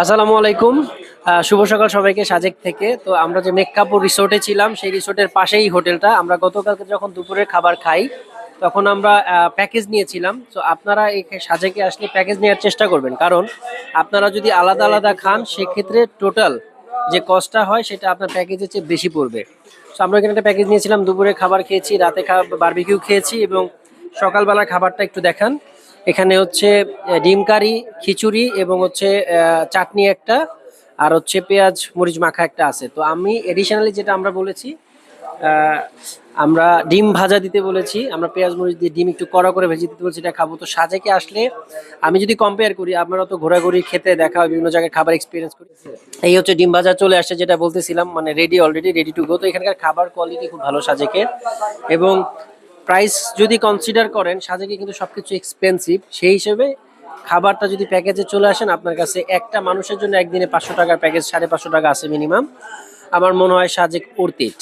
আসসালামু আলাইকুম। শুভ সকাল সবাইকে সাজেক থেকে। তো আমরা যে মেক্কাপুর রিসোর্টে ছিলাম সেই রিসোর্টের পাশেই হোটেলটা। আমরা গতকালকে যখন দুপুরের খাবার খাই তখন আমরা প্যাকেজ নিয়েছিলাম। তো আপনারা এই সাজেকে আসলে প্যাকেজ নেওয়ার চেষ্টা করবেন, কারণ আপনারা যদি আলাদা আলাদা খান সেক্ষেত্রে টোটাল যে কস্টটা হয় সেটা আপনার প্যাকেজের চেয়ে বেশি পড়বে। তো আমরা এখানে একটা প্যাকেজ নিয়েছিলাম, দুপুরে খাবার খেয়েছি, রাতে বারবিকিউ খেয়েছি এবং সকালবেলা খাবারটা একটু দেখান। এখানে হচ্ছে ডিম কারি, খিচুড়ি এবং হচ্ছে চাটনি একটা, আর হচ্ছে পেঁয়াজ মরিচ মাখা একটা আছে। তো আমি এডিশনালি যেটা আমরা বলেছি, আহ, আমরা ডিম ভাজা দিতে বলেছি, আমরা পেঁয়াজ মরিচ দিয়ে ডিম একটু কড়া করে ভেজে দিতে বলছি, এটা খাবো। তো সাজেকে আসলে আমি যদি কম্পেয়ার করি, আপনারা তো ঘোরাঘুরি খেতে দেখা হয়, বিভিন্ন জায়গায় খাবার এক্সপিরিয়েন্স করি। এই হচ্ছে ডিম ভাজা চলে আসছে, যেটা বলতেছিলাম, মানে ready, already ready to go. তো এখানকার খাবার কোয়ালিটি খুব ভালো সাজেকে। এবং প্রাইস যদি কনসিডার করেন, সাজেকে কিন্তু সবকিছু এক্সপেন্সিভ, সেই হিসেবে খাবারটা যদি প্যাকেজে চলে আসেন আপনার কাছে, একটা মানুষের জন্য একদিনে 500 টাকার প্যাকেজ 550 টাকা আছে মিনিমাম। আমার মনে হয় সাজেক ওর্থ ইট।